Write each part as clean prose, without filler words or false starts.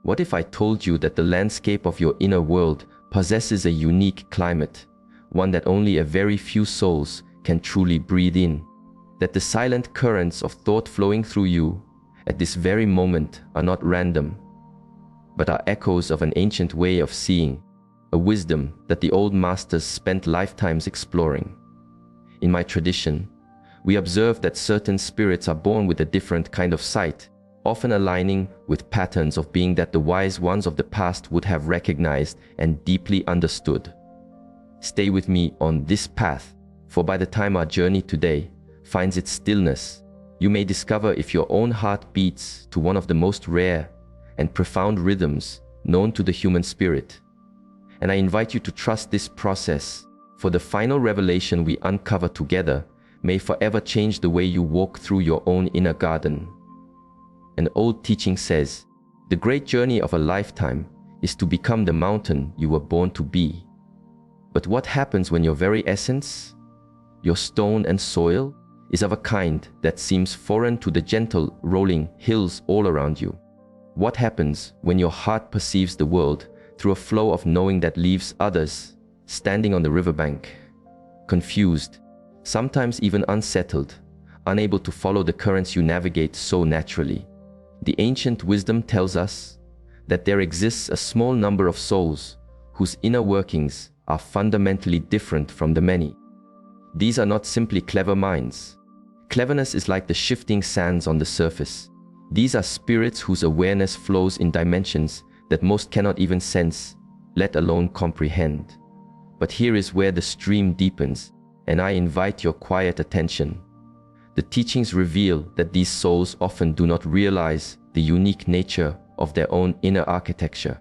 What if I told you that the landscape of your inner world possesses a unique climate, one that only a very few souls can truly breathe in? That the silent currents of thought flowing through you at this very moment are not random, but are echoes of an ancient way of seeing, a wisdom that the old masters spent lifetimes exploring. In my tradition, we observe that certain spirits are born with a different kind of sight, often aligning with patterns of being that the wise ones of the past would have recognized and deeply understood. Stay with me on this path, for by the time our journey today finds its stillness, you may discover if your own heart beats to one of the most rare and profound rhythms known to the human spirit. And I invite you to trust this process, for the final revelation we uncover together may forever change the way you walk through your own inner garden. An old teaching says, the great journey of a lifetime is to become the mountain you were born to be. But what happens when your very essence, your stone and soil, is of a kind that seems foreign to the gentle, rolling hills all around you? What happens when your heart perceives the world through a flow of knowing that leaves others standing on the riverbank, confused, sometimes even unsettled, unable to follow the currents you navigate so naturally? The ancient wisdom tells us that there exists a small number of souls whose inner workings are fundamentally different from the many. These are not simply clever minds. Cleverness is like the shifting sands on the surface. These are spirits whose awareness flows in dimensions that most cannot even sense, let alone comprehend. But here is where the stream deepens, and I invite your quiet attention. The teachings reveal that these souls often do not realize the unique nature of their own inner architecture.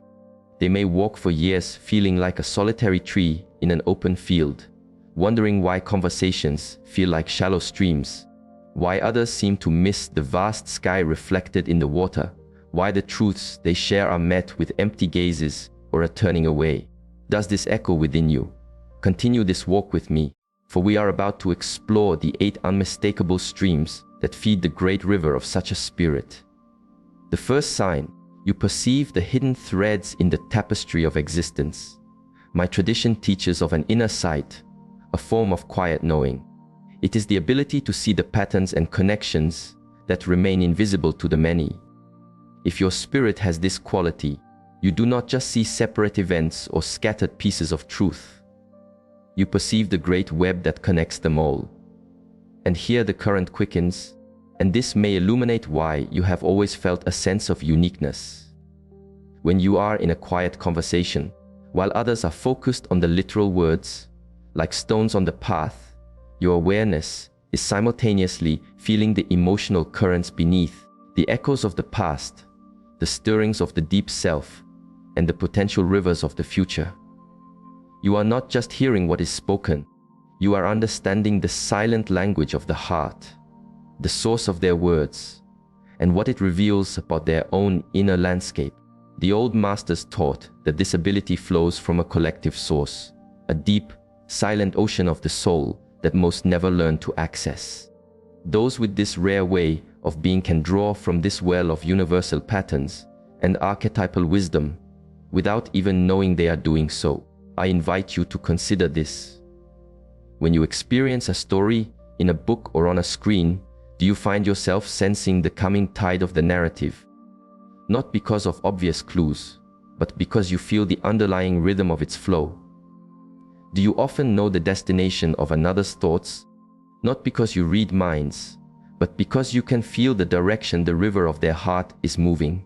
They may walk for years feeling like a solitary tree in an open field, wondering why conversations feel like shallow streams, why others seem to miss the vast sky reflected in the water, why the truths they share are met with empty gazes or a turning away. Does this echo within you? Continue this walk with me, for we are about to explore the 8 unmistakable streams that feed the great river of such a spirit. The first sign, you perceive the hidden threads in the tapestry of existence. My tradition teaches of an inner sight, a form of quiet knowing. It is the ability to see the patterns and connections that remain invisible to the many. If your spirit has this quality, you do not just see separate events or scattered pieces of truth. You perceive the great web that connects them all. And here the current quickens, and this may illuminate why you have always felt a sense of uniqueness. When you are in a quiet conversation, while others are focused on the literal words, like stones on the path, your awareness is simultaneously feeling the emotional currents beneath, the echoes of the past, the stirrings of the deep self, and the potential rivers of the future. You are not just hearing what is spoken, you are understanding the silent language of the heart, the source of their words, and what it reveals about their own inner landscape. The old masters taught that this ability flows from a collective source, a deep, silent ocean of the soul that most never learn to access. Those with this rare way of being can draw from this well of universal patterns and archetypal wisdom without even knowing they are doing so. I invite you to consider this. When you experience a story in a book or on a screen, do you find yourself sensing the coming tide of the narrative? Not because of obvious clues, but because you feel the underlying rhythm of its flow. Do you often know the destination of another's thoughts, not because you read minds, but because you can feel the direction the river of their heart is moving?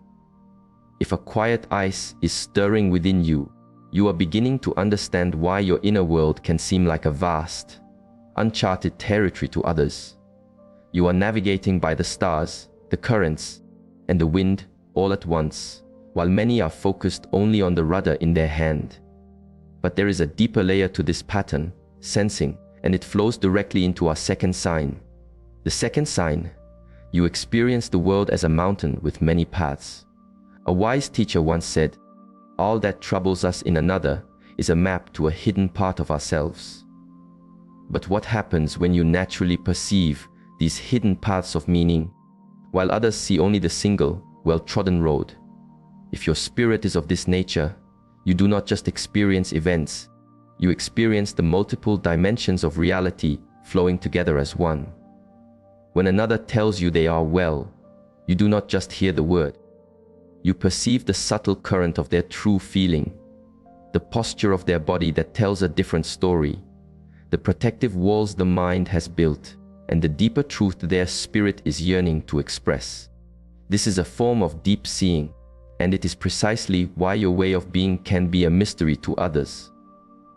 If a quiet ice is stirring within you, you are beginning to understand why your inner world can seem like a vast, uncharted territory to others. You are navigating by the stars, the currents, and the wind all at once, while many are focused only on the rudder in their hand. But there is a deeper layer to this pattern, sensing, and it flows directly into our second sign. The second sign, you experience the world as a mountain with many paths. A wise teacher once said, "All that troubles us in another is a map to a hidden part of ourselves." But what happens when you naturally perceive these hidden paths of meaning, while others see only the single, well-trodden road? If your spirit is of this nature, you do not just experience events, you experience the multiple dimensions of reality flowing together as one. When another tells you they are well, you do not just hear the word. You perceive the subtle current of their true feeling, the posture of their body that tells a different story, the protective walls the mind has built, and the deeper truth their spirit is yearning to express. This is a form of deep seeing, and it is precisely why your way of being can be a mystery to others.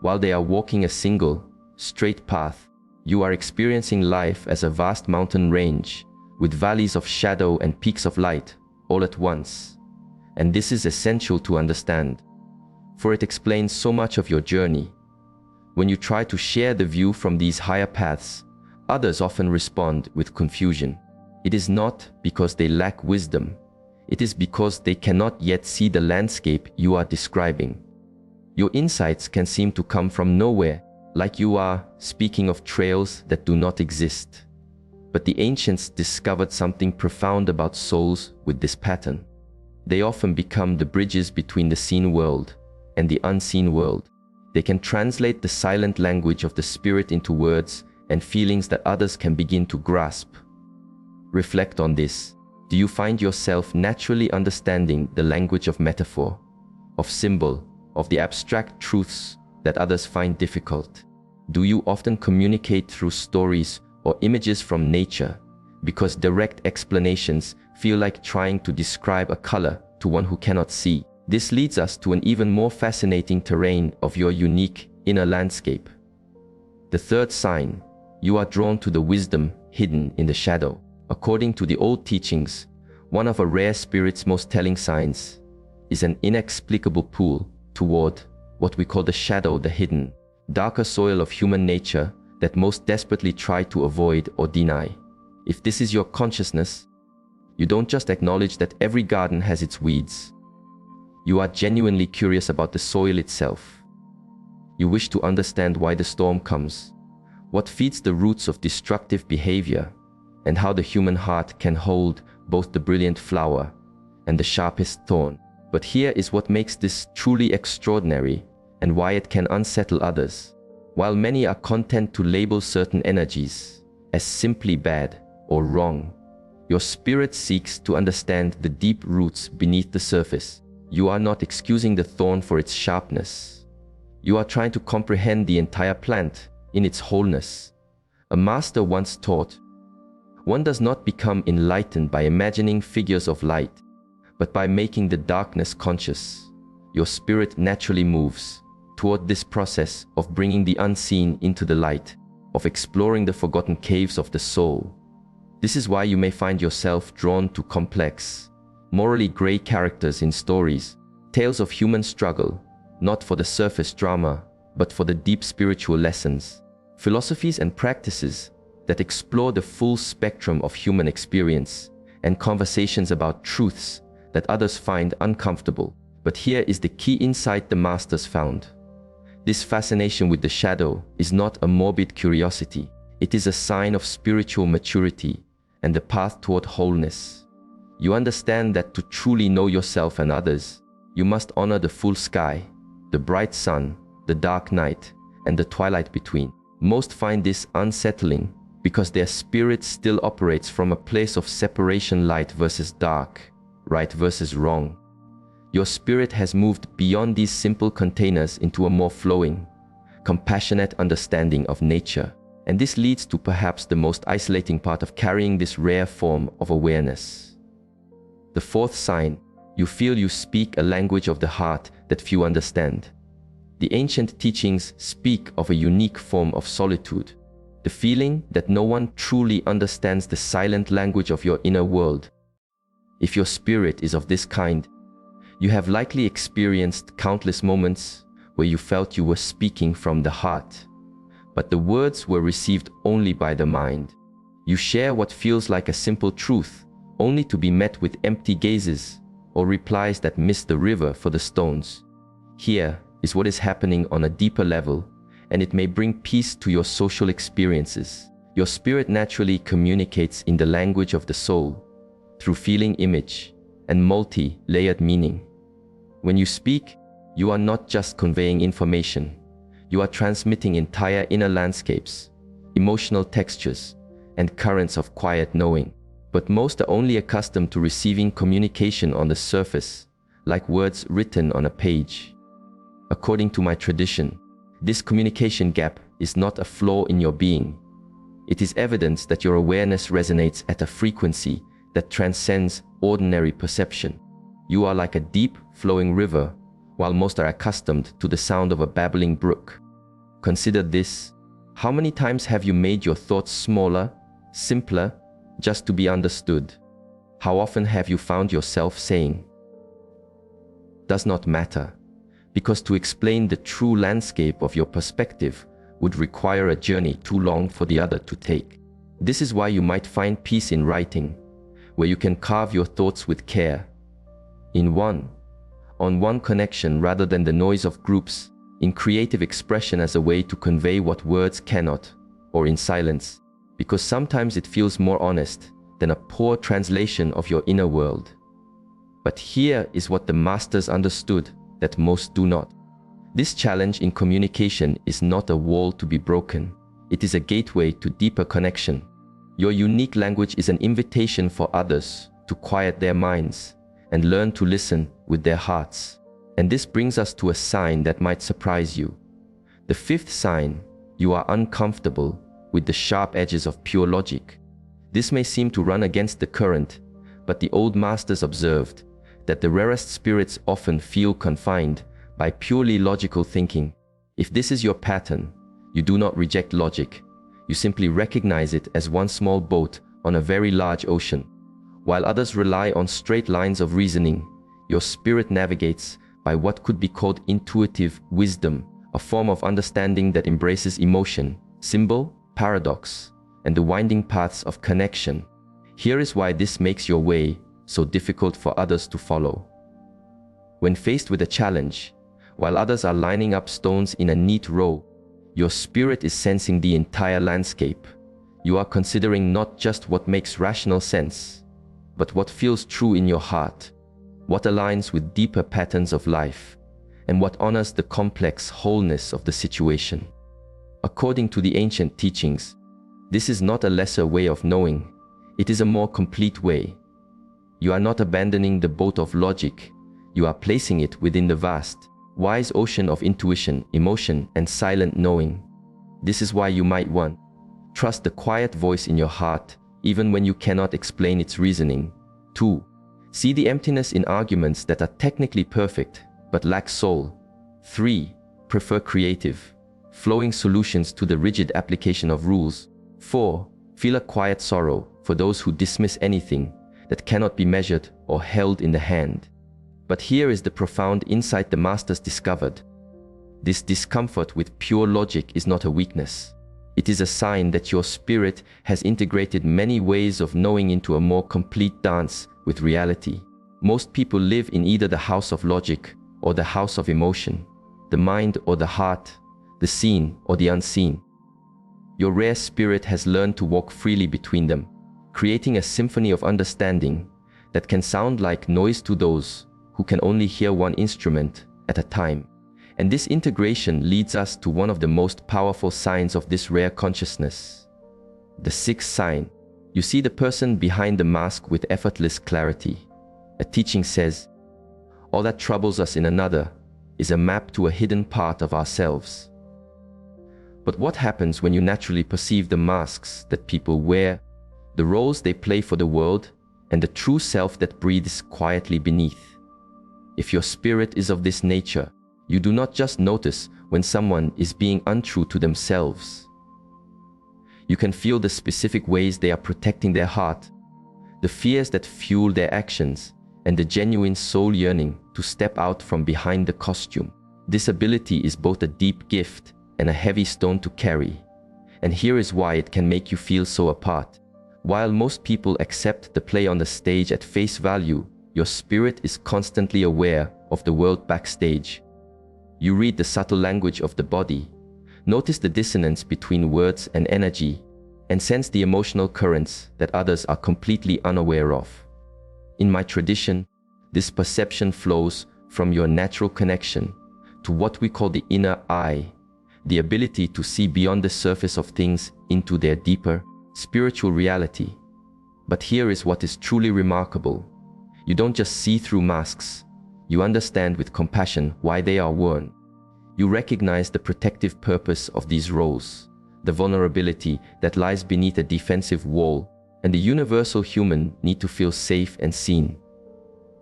While they are walking a single, straight path, you are experiencing life as a vast mountain range, with valleys of shadow and peaks of light all at once. And this is essential to understand, for it explains so much of your journey. When you try to share the view from these higher paths, others often respond with confusion. It is not because they lack wisdom, it is because they cannot yet see the landscape you are describing. Your insights can seem to come from nowhere, like you are speaking of trails that do not exist. But the ancients discovered something profound about souls with this pattern. They often become the bridges between the seen world and the unseen world. They can translate the silent language of the spirit into words and feelings that others can begin to grasp. Reflect on this. Do you find yourself naturally understanding the language of metaphor, of symbol, of the abstract truths that others find difficult? Do you often communicate through stories or images from nature, because direct explanations feel like trying to describe a color to one who cannot see? This leads us to an even more fascinating terrain of your unique inner landscape. The third sign, you are drawn to the wisdom hidden in the shadow. According to the old teachings, one of a rare spirit's most telling signs is an inexplicable pull toward what we call the shadow, the hidden, darker soil of human nature that most desperately try to avoid or deny. If this is your consciousness, you don't just acknowledge that every garden has its weeds. You are genuinely curious about the soil itself. You wish to understand why the storm comes, what feeds the roots of destructive behavior, and how the human heart can hold both the brilliant flower and the sharpest thorn. But here is what makes this truly extraordinary and why it can unsettle others. While many are content to label certain energies as simply bad or wrong, your spirit seeks to understand the deep roots beneath the surface. You are not excusing the thorn for its sharpness. You are trying to comprehend the entire plant in its wholeness. A master once taught, one does not become enlightened by imagining figures of light, but by making the darkness conscious. Your spirit naturally moves toward this process of bringing the unseen into the light, of exploring the forgotten caves of the soul. This is why you may find yourself drawn to complex, morally gray characters in stories, tales of human struggle, not for the surface drama, but for the deep spiritual lessons, philosophies and practices that explore the full spectrum of human experience, and conversations about truths that others find uncomfortable. But here is the key insight the masters found. This fascination with the shadow is not a morbid curiosity. It is a sign of spiritual maturity and the path toward wholeness. You understand that to truly know yourself and others, you must honor the full sky, the bright sun, the dark night, and the twilight between. Most find this unsettling because their spirit still operates from a place of separation, light versus dark, right versus wrong. Your spirit has moved beyond these simple containers into a more flowing, compassionate understanding of nature. And this leads to perhaps the most isolating part of carrying this rare form of awareness. The fourth sign, you feel you speak a language of the heart that few understand. The ancient teachings speak of a unique form of solitude, the feeling that no one truly understands the silent language of your inner world. If your spirit is of this kind, you have likely experienced countless moments where you felt you were speaking from the heart, but the words were received only by the mind. You share what feels like a simple truth, only to be met with empty gazes or replies that miss the river for the stones. Here is what is happening on a deeper level, and it may bring peace to your social experiences. Your spirit naturally communicates in the language of the soul, through feeling, image, and multi-layered meaning. When you speak, you are not just conveying information. You are transmitting entire inner landscapes, emotional textures, and currents of quiet knowing. But most are only accustomed to receiving communication on the surface, like words written on a page. According to my tradition, this communication gap is not a flaw in your being. It is evidence that your awareness resonates at a frequency that transcends ordinary perception. You are like a deep, flowing river, while most are accustomed to the sound of a babbling brook. Consider this. How many times have you made your thoughts smaller, simpler, just to be understood? How often have you found yourself saying, "Does not matter," because to explain the true landscape of your perspective would require a journey too long for the other to take. This is why you might find peace in writing, where you can carve your thoughts with care. On one connection rather than the noise of groups, in creative expression as a way to convey what words cannot, or in silence, because sometimes it feels more honest than a poor translation of your inner world. But here is what the masters understood that most do not. This challenge in communication is not a wall to be broken. It is a gateway to deeper connection. Your unique language is an invitation for others to quiet their minds and learn to listen with their hearts. And this brings us to a sign that might surprise you. The fifth sign: you are uncomfortable with the sharp edges of pure logic. This may seem to run against the current, but the old masters observed that the rarest spirits often feel confined by purely logical thinking. If this is your pattern, you do not reject logic. You simply recognize it as one small boat on a very large ocean. While others rely on straight lines of reasoning, your spirit navigates by what could be called intuitive wisdom, a form of understanding that embraces emotion, symbol, paradox, and the winding paths of connection. Here is why this makes your way so difficult for others to follow. When faced with a challenge, while others are lining up stones in a neat row, your spirit is sensing the entire landscape. You are considering not just what makes rational sense, but what feels true in your heart, what aligns with deeper patterns of life, and what honors the complex wholeness of the situation. According to the ancient teachings, this is not a lesser way of knowing, it is a more complete way. You are not abandoning the boat of logic, you are placing it within the vast, wise ocean of intuition, emotion, and silent knowing. This is why you might 1. Trust the quiet voice in your heart, even when you cannot explain its reasoning. 2. See the emptiness in arguments that are technically perfect, but lack soul. 3. Prefer creative, flowing solutions to the rigid application of rules. 4. Feel a quiet sorrow for those who dismiss anything that cannot be measured or held in the hand. But here is the profound insight the masters discovered. This discomfort with pure logic is not a weakness. It is a sign that your spirit has integrated many ways of knowing into a more complete dance with reality. Most people live in either the house of logic or the house of emotion, the mind or the heart, the seen or the unseen. Your rare spirit has learned to walk freely between them, creating a symphony of understanding that can sound like noise to those who can only hear one instrument at a time. And this integration leads us to one of the most powerful signs of this rare consciousness. The sixth sign. You see the person behind the mask with effortless clarity. A teaching says, all that troubles us in another is a map to a hidden part of ourselves. But what happens when you naturally perceive the masks that people wear, the roles they play for the world, and the true self that breathes quietly beneath? If your spirit is of this nature, you do not just notice when someone is being untrue to themselves. You can feel the specific ways they are protecting their heart, the fears that fuel their actions, and the genuine soul yearning to step out from behind the costume. This ability is both a deep gift and a heavy stone to carry. And here is why it can make you feel so apart. While most people accept the play on the stage at face value, your spirit is constantly aware of the world backstage. You read the subtle language of the body, notice the dissonance between words and energy, and sense the emotional currents that others are completely unaware of. In my tradition, this perception flows from your natural connection to what we call the inner eye, the ability to see beyond the surface of things into their deeper spiritual reality. But here is what is truly remarkable. You don't just see through masks. You understand with compassion why they are worn. You recognize the protective purpose of these roles, the vulnerability that lies beneath a defensive wall, and the universal human need to feel safe and seen.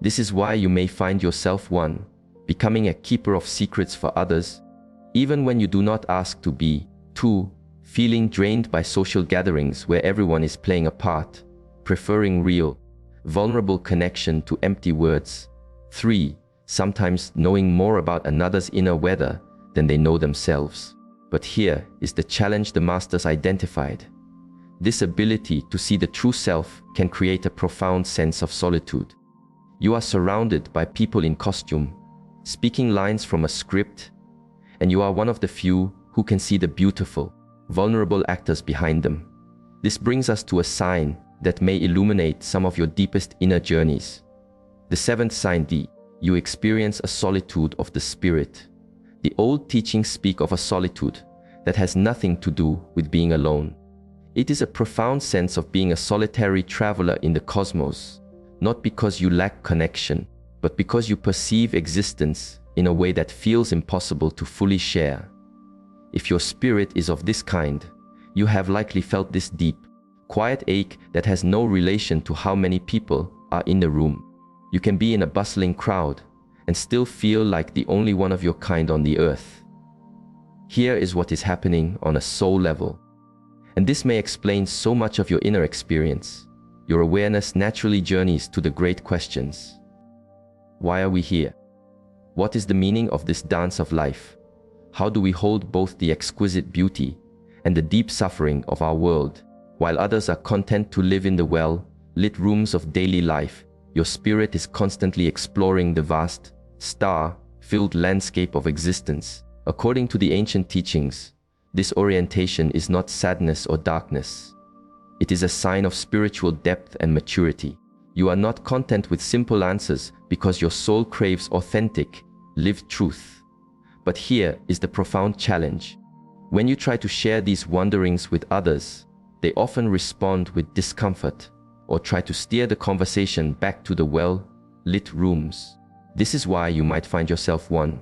This is why you may find yourself, 1, becoming a keeper of secrets for others, even when you do not ask to be. 2, feeling drained by social gatherings where everyone is playing a part, preferring real, vulnerable connection to empty words. 3, sometimes knowing more about another's inner weather than they know themselves. But here is the challenge the masters identified. This ability to see the true self can create a profound sense of solitude. You are surrounded by people in costume, speaking lines from a script, and you are one of the few who can see the beautiful, vulnerable actors behind them. This brings us to a sign that may illuminate some of your deepest inner journeys. The 7th sign, D. You experience a solitude of the spirit. The old teachings speak of a solitude that has nothing to do with being alone. It is a profound sense of being a solitary traveler in the cosmos, not because you lack connection, but because you perceive existence in a way that feels impossible to fully share. If your spirit is of this kind, you have likely felt this deep, quiet ache that has no relation to how many people are in the room. You can be in a bustling crowd and still feel like the only one of your kind on the earth. Here is what is happening on a soul level. And this may explain so much of your inner experience. Your awareness naturally journeys to the great questions. Why are we here? What is the meaning of this dance of life? How do we hold both the exquisite beauty and the deep suffering of our world? While others are content to live in the well-lit rooms of daily life, your spirit is constantly exploring the vast, star-filled landscape of existence. According to the ancient teachings, this orientation is not sadness or darkness. It is a sign of spiritual depth and maturity. You are not content with simple answers because your soul craves authentic, lived truth. But here is the profound challenge. When you try to share these wanderings with others, they often respond with discomfort or try to steer the conversation back to the well-lit rooms. This is why you might find yourself, 1,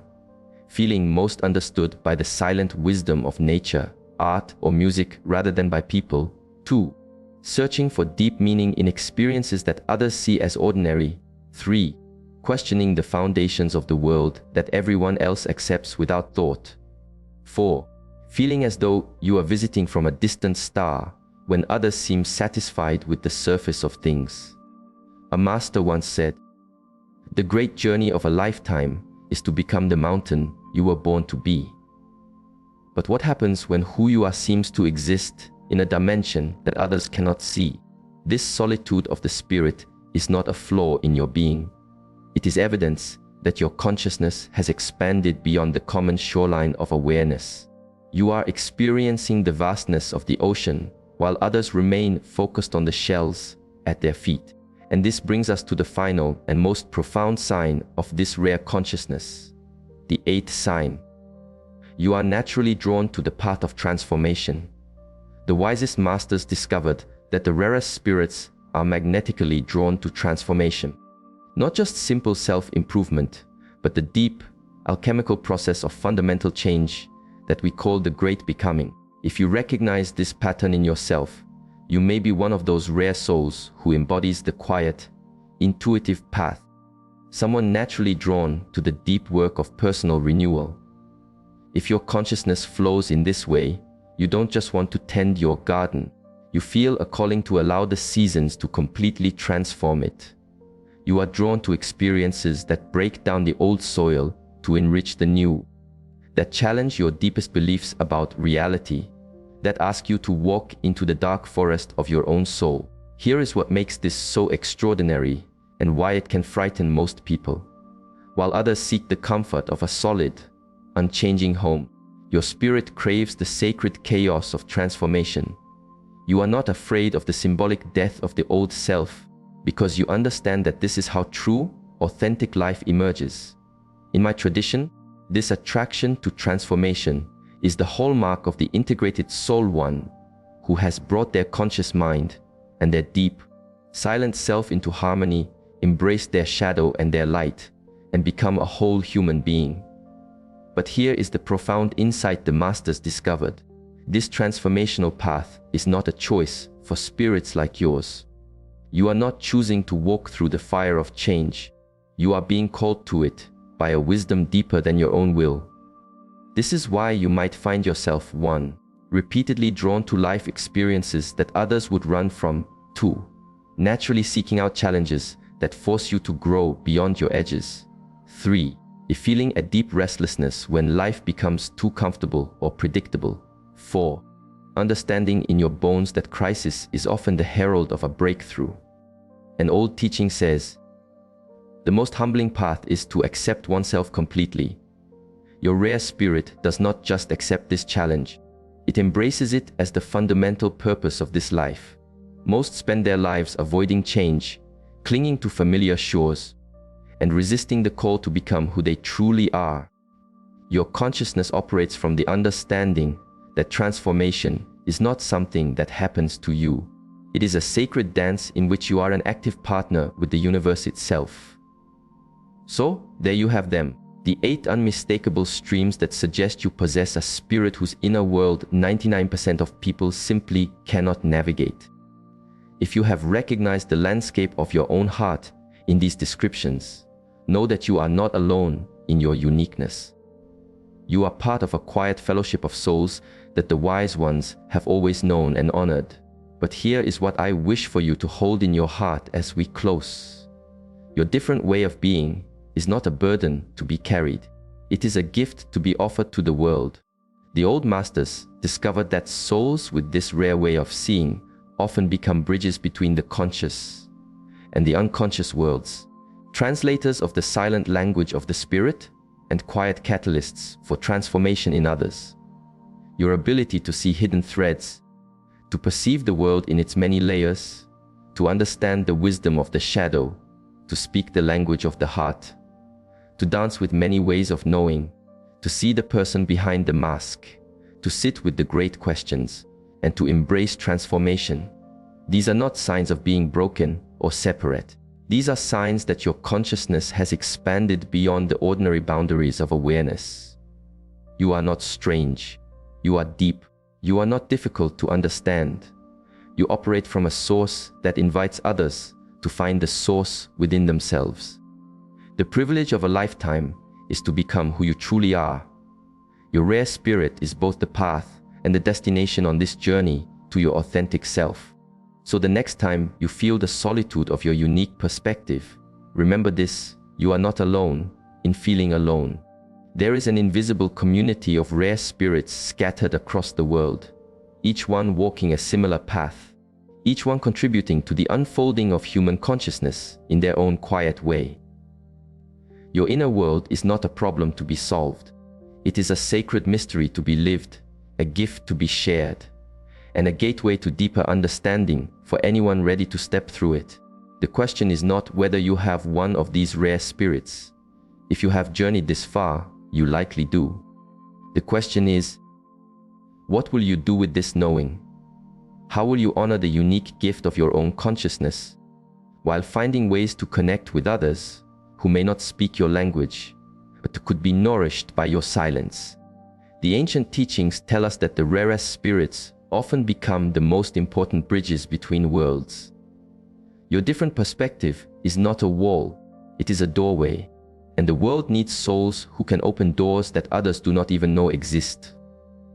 feeling most understood by the silent wisdom of nature, art, or music rather than by people. 2, searching for deep meaning in experiences that others see as ordinary. 3, questioning the foundations of the world that everyone else accepts without thought. 4, feeling as though you are visiting from a distant star when others seem satisfied with the surface of things. A master once said, "The great journey of a lifetime is to become the mountain you were born to be." But what happens when who you are seems to exist in a dimension that others cannot see? This solitude of the spirit is not a flaw in your being. It is evidence that your consciousness has expanded beyond the common shoreline of awareness. You are experiencing the vastness of the ocean while others remain focused on the shells at their feet. And this brings us to the final and most profound sign of this rare consciousness, the 8th sign. You are naturally drawn to the path of transformation. The wisest masters discovered that the rarest spirits are magnetically drawn to transformation. Not just simple self-improvement, but the deep, alchemical process of fundamental change that we call the Great Becoming. If you recognize this pattern in yourself, you may be one of those rare souls who embodies the quiet, intuitive path, someone naturally drawn to the deep work of personal renewal. If your consciousness flows in this way, you don't just want to tend your garden, you feel a calling to allow the seasons to completely transform it. You are drawn to experiences that break down the old soil to enrich the new, that challenge your deepest beliefs about reality, that ask you to walk into the dark forest of your own soul. Here is what makes this so extraordinary and why it can frighten most people. While others seek the comfort of a solid, unchanging home, your spirit craves the sacred chaos of transformation. You are not afraid of the symbolic death of the old self because you understand that this is how true, authentic life emerges. In my tradition, this attraction to transformation is the hallmark of the integrated soul one who has brought their conscious mind and their deep, silent self into harmony, embraced their shadow and their light, and become a whole human being. But here is the profound insight the masters discovered. This transformational path is not a choice for spirits like yours. You are not choosing to walk through the fire of change. You are being called to it by a wisdom deeper than your own will. This is why you might find yourself 1. Repeatedly drawn to life experiences that others would run from. 2. Naturally seeking out challenges that force you to grow beyond your edges. 3. Feeling a deep restlessness when life becomes too comfortable or predictable. 4. Understanding in your bones that crisis is often the herald of a breakthrough. An old teaching says, the most humbling path is to accept oneself completely. Your rare spirit does not just accept this challenge, it embraces it as the fundamental purpose of this life. Most spend their lives avoiding change, clinging to familiar shores, and resisting the call to become who they truly are. Your consciousness operates from the understanding that transformation is not something that happens to you. It is a sacred dance in which you are an active partner with the universe itself. So, there you have them, the 8 unmistakable streams that suggest you possess a spirit whose inner world 99% of people simply cannot navigate. If you have recognized the landscape of your own heart in these descriptions, know that you are not alone in your uniqueness. You are part of a quiet fellowship of souls that the wise ones have always known and honored. But here is what I wish for you to hold in your heart as we close. Your different way of being is not a burden to be carried. It is a gift to be offered to the world. The old masters discovered that souls with this rare way of seeing often become bridges between the conscious and the unconscious worlds, translators of the silent language of the spirit and quiet catalysts for transformation in others. Your ability to see hidden threads, to perceive the world in its many layers, to understand the wisdom of the shadow, to speak the language of the heart, to dance with many ways of knowing, to see the person behind the mask, to sit with the great questions, and to embrace transformation. These are not signs of being broken or separate. These are signs that your consciousness has expanded beyond the ordinary boundaries of awareness. You are not strange. You are deep. You are not difficult to understand. You operate from a source that invites others to find the source within themselves. The privilege of a lifetime is to become who you truly are. Your rare spirit is both the path and the destination on this journey to your authentic self. So the next time you feel the solitude of your unique perspective, remember this: you are not alone in feeling alone. There is an invisible community of rare spirits scattered across the world, each one walking a similar path, each one contributing to the unfolding of human consciousness in their own quiet way. Your inner world is not a problem to be solved. It is a sacred mystery to be lived, a gift to be shared, and a gateway to deeper understanding for anyone ready to step through it. The question is not whether you have one of these rare spirits. If you have journeyed this far, you likely do. The question is, what will you do with this knowing? How will you honor the unique gift of your own consciousness, while finding ways to connect with others who may not speak your language, but could be nourished by your silence? The ancient teachings tell us that the rarest spirits often become the most important bridges between worlds. Your different perspective is not a wall, it is a doorway, and the world needs souls who can open doors that others do not even know exist.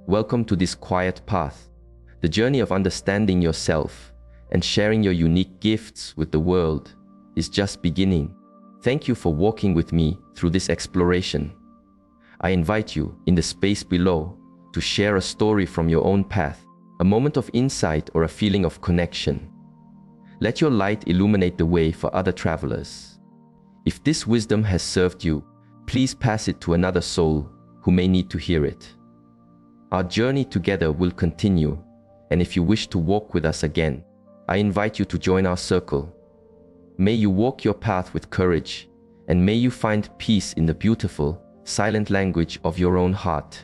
Welcome to this quiet path. The journey of understanding yourself and sharing your unique gifts with the world is just beginning. Thank you for walking with me through this exploration. I invite you in the space below to share a story from your own path, a moment of insight or a feeling of connection. Let your light illuminate the way for other travelers. If this wisdom has served you, please pass it to another soul who may need to hear it. Our journey together will continue, and if you wish to walk with us again, I invite you to join our circle. May you walk your path with courage and may you find peace in the beautiful, silent language of your own heart.